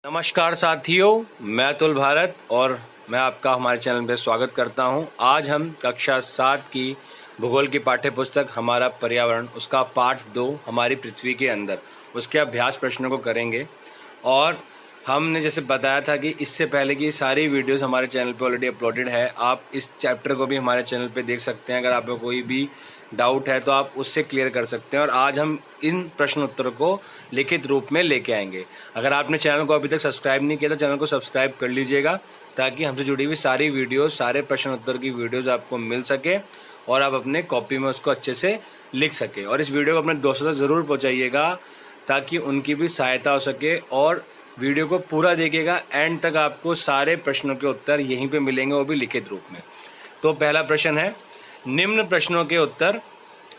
नमस्कार साथियों, मैं अतुल भारत और मैं आपका हमारे चैनल पे स्वागत करता हूं। आज हम कक्षा 7 की भूगोल की पाठ्य पुस्तक हमारा पर्यावरण उसका पाठ 2 हमारी पृथ्वी के अंदर उसके अभ्यास प्रश्नों को करेंगे। और हमने जैसे बताया था कि इससे पहले की सारी वीडियोस हमारे चैनल पे ऑलरेडी अपलोडेड है। आप इस चैप्टर को भी हमारे चैनल पे देख सकते हैं। अगर आपको कोई भी डाउट है तो आप उससे क्लियर कर सकते हैं। और आज हम इन प्रश्न उत्तर को लिखित रूप में लेके आएंगे। अगर आपने चैनल को अभी तक सब्सक्राइब नहीं किया तो चैनल को सब्सक्राइब कर लीजिएगा, ताकि हमसे जुड़ी हुई सारी वीडियोस, सारे प्रश्न उत्तर की वीडियोस आपको मिल सके और आप अपने कॉपी में उसको अच्छे से लिख सके। और इस वीडियो को अपने दोस्तों तक जरूर पहुंचाइएगा, ताकि उनकी भी सहायता हो सके। और वीडियो को पूरा देखिएगा, एंड तक आपको सारे प्रश्नों के उत्तर यहीं पे मिलेंगे, वो भी लिखित रूप में। तो पहला प्रश्न है, निम्न प्रश्नों के उत्तर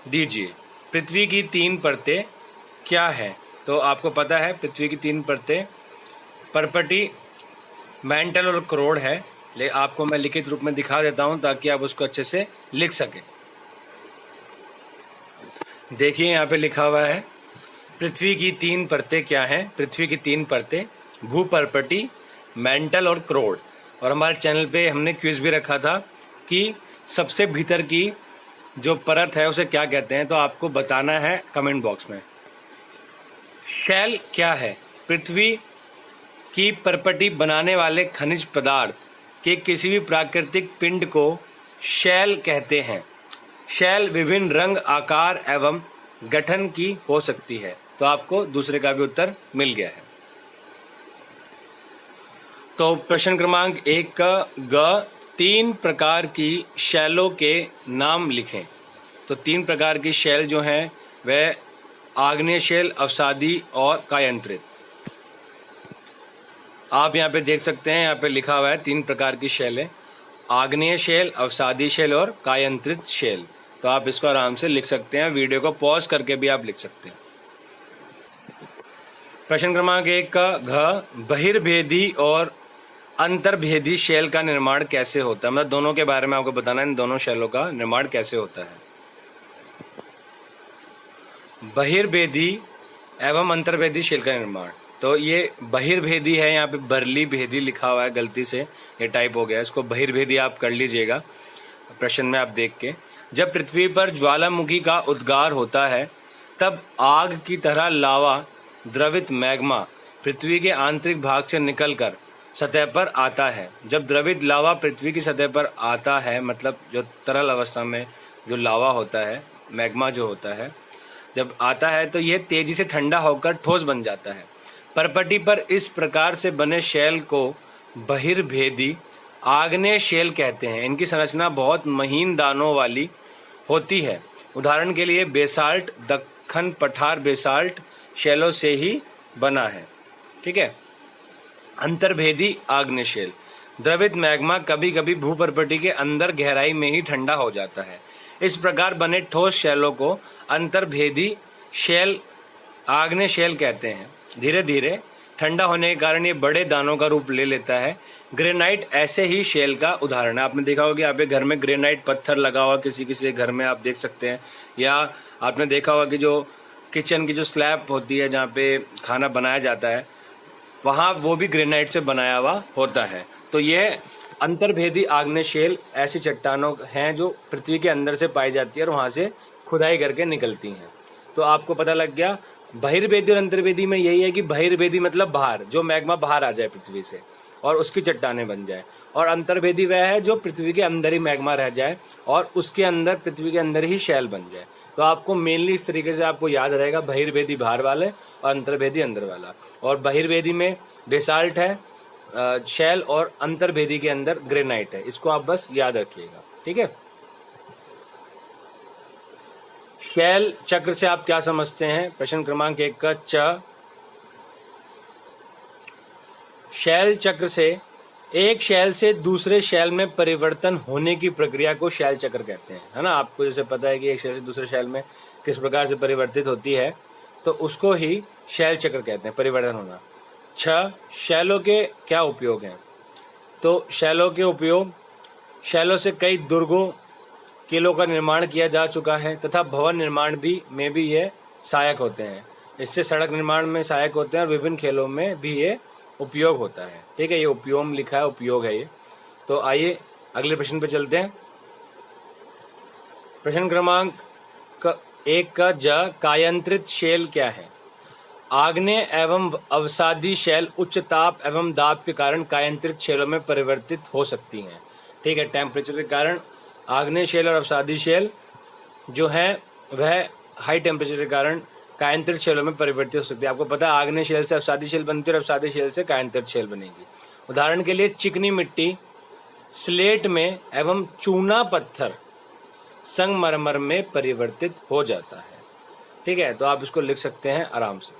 दीजिए। पृथ्वी की 3 परतें क्या है? तो आपको पता है पृथ्वी की 3 परतें पर्पटी, मैंटल और क्रोड है। ले आपको मैं लिखित रूप में दिखा देता हूं ताकि आप उसको अच्छे से लिख सकें। देखिए यहाँ पे लिखा हुआ है, पृथ्वी की 3 परतें क्या हैं? पृथ्वी की 3 परतें भूपर्पटी, मेंटल और क्रोड। और हमारे चैनल पे हमने क्विज भी रखा था कि सबसे भीतर की जो परत है उसे क्या कहते हैं, तो आपको बताना है कमेंट बॉक्स में। शैल क्या है? पृथ्वी की परपटी बनाने वाले खनिज पदार्थ के किसी भी प्राकृतिक पिंड को शैल कहते हैं। शैल विभिन्न रंग, आकार एवं गठन की हो सकती है। तो आपको दूसरे का भी उत्तर मिल गया है। तो प्रश्न क्रमांक 1 का ग, 3 प्रकार की शैलों के नाम लिखें। तो 3 प्रकार की शैल जो हैं वह आग्नेय शैल, अवसादी और कायांतरित। आप यहाँ पे देख सकते हैं, यहाँ पे लिखा हुआ है 3 प्रकार की शैलें, आग्नेय शैल, अवसादी शैल और कायांतरित शैल। तो आप इसको आराम से लिख सकते हैं, वीडियो को पॉज करके भी आप लिख सकते हैं। प्रश्न क्रमांक 1 का घ, बहिर्भेदी और अंतर्भेदी शैल का निर्माण कैसे होता है? मतलब दोनों के बारे में आपको बताना है, इन दोनों शैलों का निर्माण कैसे होता है। बहिर्भेदी एवं अंतर्भेदी शैल का निर्माण, तो ये बहिर्भेदी है, यहाँ पे बरली भेदी लिखा हुआ है, गलती से ये टाइप हो गया, इसको बहिर्भेदी आप कर लीजिएगा प्रश्न में आप देख के। जब पृथ्वी पर ज्वालामुखी का उद्गार होता है तब आग की तरह लावा द्रवित मैग्मा पृथ्वी के आंतरिक भाग से निकलकर सतह पर आता है। जब द्रवित लावा पृथ्वी की सतह पर आता है, मतलब जो तरल अवस्था में जो लावा होता है, मैग्मा जो होता है, जब आता है तो यह तेजी से ठंडा होकर ठोस बन जाता है। परपटी पर इस प्रकार से बने शैल को बहिर्भेदी आग्नेय शैल कहते हैं। इनकी संरचना बहुत महीन दानों वाली होती है। उदाहरण के लिए बेसाल्ट, दक्कन पठार बेसाल्ट शैलों से ही बना है। ठीक है। अंतर्भेदी आग्नेय शैल, द्रवित मैग्मा कभी कभी भूपर्पटी के अंदर गहराई में ही ठंडा हो जाता है। इस प्रकार बने ठोस शैलों को अंतर्भेदी शैल, आग्नेय शैल कहते हैं। धीरे धीरे ठंडा होने के कारण ये बड़े दानों का रूप ले लेता है। ग्रेनाइट ऐसे ही शैल का उदाहरण है। आपने देखा होगा कि आपके घर में ग्रेनाइट पत्थर लगा हुआ किसी किसी घर में आप देख सकते हैं, या आपने देखा होगा कि जो किचन की जो स्लैब होती है जहाँ पे खाना बनाया जाता है, वहां वो भी ग्रेनाइट से बनाया हुआ होता है। तो यह अंतर्भेदी आग्नेय शैल ऐसी चट्टानों हैं जो पृथ्वी के अंदर से पाई जाती है और वहां से खुदाई करके निकलती हैं। तो आपको पता लग गया। बहिर्भेदी और अंतर्भेदी में यही है कि बहिर्भेदी मतलब बाहर, जो मैग्मा बाहर आ जाए पृथ्वी से और उसकी चट्टानें बन जाए, और अंतर्भेदी वह है जो पृथ्वी के अंदर ही मैग्मा रह जाए और उसके अंदर, पृथ्वी के अंदर ही शैल बन जाए। तो आपको मेनली इस तरीके से आपको याद रहेगा, बहिर्भेदी बाहर वाले और अंतर्भेदी अंदर वाला। और बहिर्भेदी में बेसाल्ट है शैल और अंतर्भेदी के अंदर ग्रेनाइट है। इसको आप बस याद रखिएगा। ठीक है। शैल चक्र से आप क्या समझते हैं? प्रश्न क्रमांक 1 का च, शैल चक्र से एक शैल से दूसरे शैल में परिवर्तन होने की प्रक्रिया को शैल चक्र कहते हैं, है ना। आपको जैसे पता है कि एक शैल से दूसरे शैल में किस प्रकार से परिवर्तित होती है, तो उसको ही शैल चक्र कहते हैं, परिवर्तन होना। 6, शैलों के क्या उपयोग हैं? तो शैलों के उपयोग, शैलों से कई दुर्गों, किलों का निर्माण किया जा चुका है तथा भवन निर्माण में भी ये सहायक होते हैं। इससे सड़क निर्माण में सहायक होते हैं और विभिन्न खेलों में भी ये उपयोग होता है। ठीक है, ये उपयोग लिखा है, उपयोग है ये। तो आइए अगले प्रश्न पे चलते हैं। प्रश्न क्रमांक 1 का कायांतरित शेल क्या है? आग्नेय एवं अवसादी शेल उच्च ताप एवं दाब के कारण कायांतरित शेलों में परिवर्तित हो सकती हैं। ठीक है, टेम्परेचर के कारण आग्नेय शेल और अवसादी शेल जो है वह हाई टेम्परेचर के कारण कायांतरित शेलों में परिवर्तित हो सकती है। आपको पता है आग्नेय शेल से अवसादी शेल बनती है और अवसादी शेल से कायांतरित शेल बनेगी। उदाहरण के लिए चिकनी मिट्टी स्लेट में एवं चूना पत्थर संगमरमर में परिवर्तित हो जाता है। ठीक है, तो आप इसको लिख सकते हैं आराम से।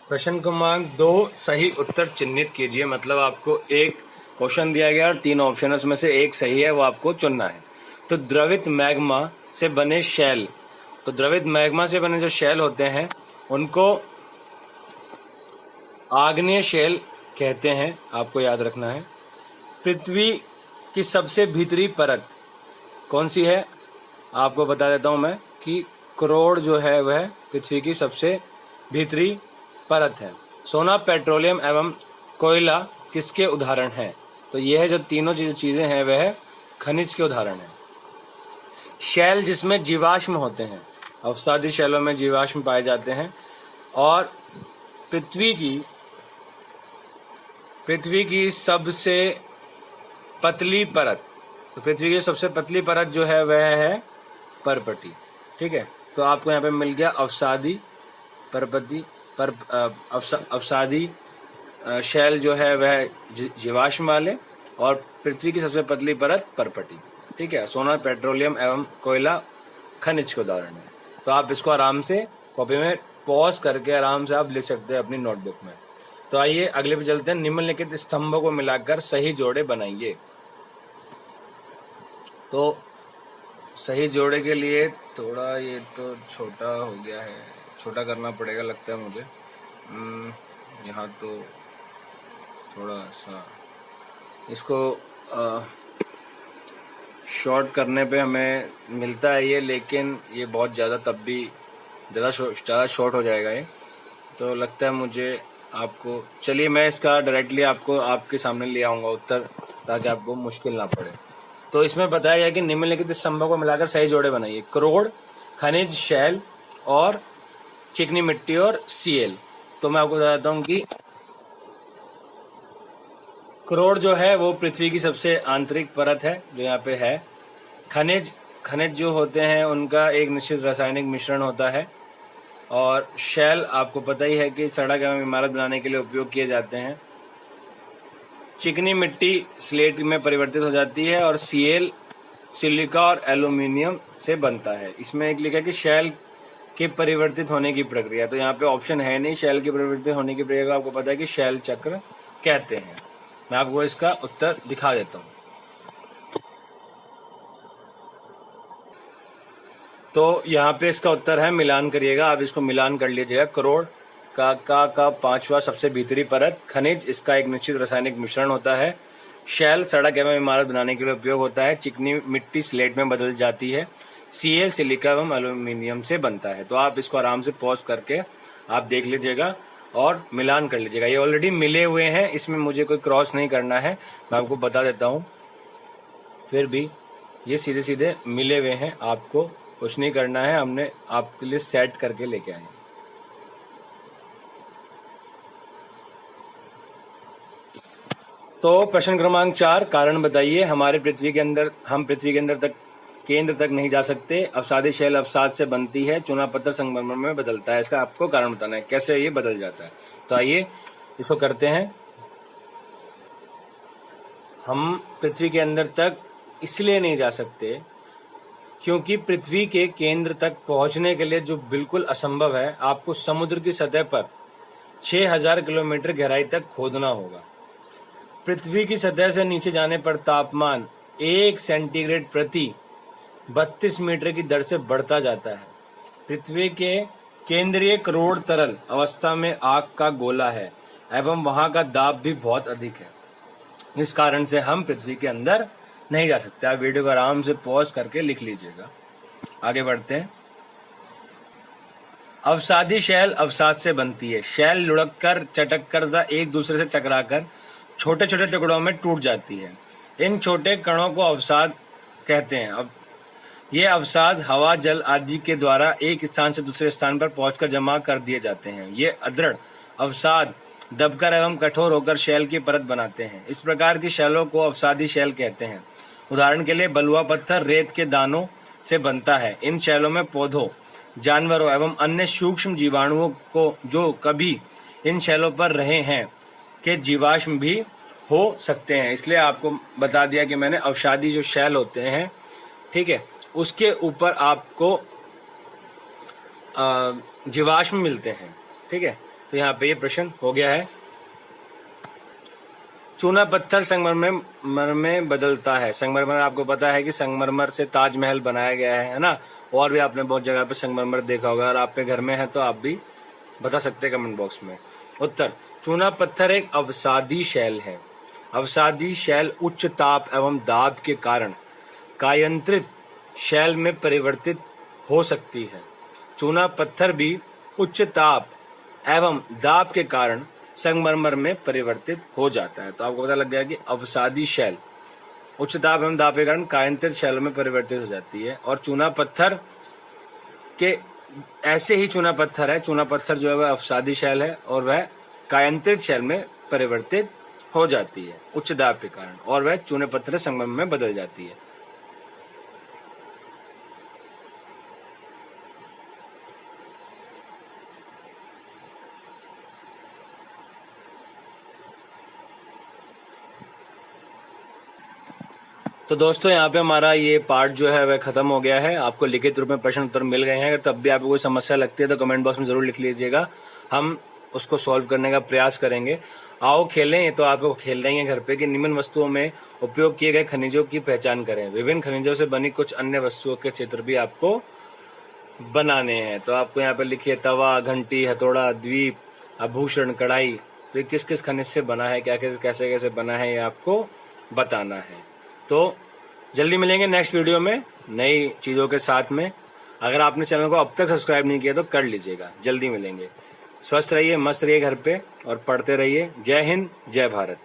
प्रश्न क्रमांक 2 सही उत्तर चिन्हित कीजिए। मतलब आपको एक क्वेश्चन दिया गया और 3 ऑप्शन, उसमें से एक सही है, वो आपको चुनना है। तो द्रवित मैग्मा से बने शेल, तो द्रवित मैग्मा से बने जो शेल होते हैं उनको आग्नेय शेल कहते हैं, आपको याद रखना है। पृथ्वी की सबसे भीतरी परत कौन सी है? आपको बता देता हूं मैं कि करोड़ जो है वह पृथ्वी की सबसे भीतरी परत है। सोना, पेट्रोलियम एवं कोयला किसके उदाहरण हैं? तो यह है जो तीनों चीजें हैं वह खनिज के उदाहरण हैं। शेल जिसमें जीवाश्म होते हैं, अवसादी शेलों में जीवाश्म पाए जाते हैं। और पृथ्वी की सबसे पतली परत, तो पृथ्वी की सबसे पतली परत जो है वह है परपटी। ठीक है, तो आपको यहाँ पे मिल गया अवसादी, परपति, अवसादी शेल जो है वह जीवाश्म वाले, और पृथ्वी की सबसे पतली परत परपटी। ठीक है, सोना, पेट्रोलियम एवं कोयला खनिज के उदाहरण है। तो आप इसको आराम से कॉपी में पॉज करके आराम से आप लिख सकते हैं अपनी नोटबुक में। तो आइए अगले पे चलते हैं। निम्नलिखित स्तंभों को मिलाकर सही जोड़े बनाइए। तो सही जोड़े के लिए थोड़ा ये तो छोटा हो गया है, छोटा करना पड़ेगा लगता है मुझे। यहाँ तो थोड़ा सा इसको शॉर्ट करने पे हमें मिलता है ये, लेकिन ये बहुत ज़्यादा तब भी ज़्यादा शॉर्ट हो जाएगा ये, तो लगता है मुझे आपको। चलिए मैं इसका डायरेक्टली आपको आपके सामने ले आऊँगा उत्तर, ताकि आपको मुश्किल ना पड़े। तो इसमें बताया गया कि निम्नलिखित स्तंभों को मिलाकर सही जोड़े बनाइए। करोड़, खनिज, शेल और चिकनी मिट्टी और सीएल। तो मैं आपको बताता हूँ कि करोड़ जो है वो पृथ्वी की सबसे आंतरिक परत है जो यहाँ पे है। खनिज जो होते हैं उनका एक निश्चित रासायनिक मिश्रण होता है। और शेल आपको पता ही है कि सड़क एवं इमारत बनाने के लिए उपयोग किए जाते हैं। चिकनी मिट्टी स्लेट में परिवर्तित हो जाती है और सीएल सिलिका और एल्यूमिनियम से बनता है। इसमें एक लिखा है कि शेल के परिवर्तित होने की प्रक्रिया, तो यहाँ पे ऑप्शन है नहीं शेल के परिवर्तित होने की प्रक्रिया। आपको पता है कि शेल चक्र कहते हैं। मैं आपको इसका उत्तर दिखा देता हूँ। तो यहाँ पे इसका उत्तर है, मिलान करिएगा, आप इसको मिलान कर लीजिएगा। करोड़ का पांचवा सबसे भीतरी परत, खनिज इसका एक निश्चित रासायनिक मिश्रण होता है। शेल सड़क एवं इमारत बनाने के लिए उपयोग होता है। चिकनी मिट्टी स्लेट में बदल जाती है। सीएल सिलिका एवं एल्यूमिनियम से बनता है। तो आप इसको आराम से पॉज करके आप देख लीजिएगा और मिलान कर लीजिएगा। ये ऑलरेडी मिले हुए हैं, इसमें मुझे कोई क्रॉस नहीं करना है, मैं आपको बता देता हूँ। फिर भी ये सीधे सीधे मिले हुए हैं, आपको कुछ नहीं करना है, हमने आपके लिए सेट करके लेके आए। तो प्रश्न क्रमांक 4, कारण बताइए। हम पृथ्वी के अंदर तक केंद्र तक नहीं जा सकते। अवसादी शेल अवसाद से बनती है। चूना पत्थर संगमरमर में बदलता है। इसका आपको कारण बताना है, कैसे ये बदल जाता है। तो आइए इसको करते हैं। हम पृथ्वी के अंदर तक इसलिए नहीं जा सकते क्योंकि पृथ्वी के केंद्र तक पहुंचने के लिए जो बिल्कुल असंभव है, आपको समुद्र की सतह पर 6000 किलोमीटर गहराई तक खोदना होगा। पृथ्वी की सतह से नीचे जाने पर तापमान 1 सेंटीग्रेड प्रति 32 मीटर की दर से बढ़ता जाता है। पृथ्वी के केंद्रीय करोड़ तरल अवस्था में आग का गोला है एवं वहां का दाब भी बहुत अधिक है। इस कारण से हम पृथ्वी के अंदर नहीं जा सकते। आप वीडियो को आराम से पॉज करके लिख लीजिएगा। आगे बढ़ते हैं। अवसादी शैल अवसाद से बनती है। शैल लुढ़क कर, चटक कर तथा एक दूसरे से टकराकर छोटे छोटे टुकड़ों में टूट जाती है। इन छोटे कणों को अवसाद कहते हैं। अब ये अवसाद हवा, जल आदि के द्वारा एक स्थान से दूसरे स्थान पर पहुंचकर जमा कर दिए जाते हैं। ये अदृढ़ अवसाद दबकर एवं कठोर होकर शैल की परत बनाते हैं। इस प्रकार की शैलों को अवसादी शैल कहते हैं। उदाहरण के लिए बलुआ पत्थर रेत के दानों से बनता है। इन शैलों में पौधों, जानवरों एवं अन्य सूक्ष्म जीवाणुओं को जो कभी इन शैलों पर रहे हैं के जीवाश्म भी हो सकते हैं। इसलिए आपको बता दिया कि मैंने अवसादी जो शैल होते हैं, ठीक है, उसके ऊपर आपको जीवाश्म मिलते हैं। ठीक है, तो यहाँ पे ये प्रश्न हो गया है। चूना पत्थर संगमरमर में बदलता है। संगमरमर आपको पता है कि संगमरमर से ताजमहल बनाया गया है ना। और भी आपने बहुत जगह पे संगमरमर देखा होगा। अगर आप पे घर में है तो आप भी बता सकते हैं कमेंट बॉक्स में। उत्तर, चूना पत्थर एक अवसादी शैल है। अवसादी शैल उच्च ताप एवं दाब के कारण कायांतरित शैल में परिवर्तित हो सकती है। चूना पत्थर भी उच्च ताप एवं दाब के कारण संगमरमर में परिवर्तित हो जाता है। तो आपको पता लग गया कि अवसादी शैल उच्च ताप एवं दाब के कारण कायांतरित शैलों में परिवर्तित हो जाती है। और चूना पत्थर के ऐसे ही चूना पत्थर है। चूना पत्थर जो है वह अवसादी शैल है और वह कायांतरित शैल में परिवर्तित हो जाती है उच्च दाब के कारण, और वह चूने पत्थर संगमरमर में बदल जाती है। तो दोस्तों यहाँ पे हमारा ये पार्ट जो है वह खत्म हो गया है। आपको लिखित रूप में प्रश्न उत्तर मिल गए हैं। अगर तब भी आपको कोई समस्या लगती है तो कमेंट बॉक्स में जरूर लिख लीजिएगा, हम उसको सॉल्व करने का प्रयास करेंगे। आओ खेलें, तो आपको खेल रही हैं घर पे कि निम्न वस्तुओं में उपयोग किए गए खनिजों की पहचान करें। विभिन्न खनिजों से बनी कुछ अन्य वस्तुओं के चित्र भी आपको बनाने हैं। तो आपको यहाँ पे लिखिए तवा, घंटी, हथौड़ा, द्वीप, आभूषण, कढ़ाई। तो ये किस किस खनिज से बना है, क्या कैसे कैसे बना है, ये आपको बताना है। तो जल्दी मिलेंगे नेक्स्ट वीडियो में नई चीजों के साथ में। अगर आपने चैनल को अब तक सब्सक्राइब नहीं किया तो कर लीजिएगा। जल्दी मिलेंगे। स्वस्थ रहिए, मस्त रहिए घर पे और पढ़ते रहिए। जय हिंद, जय भारत।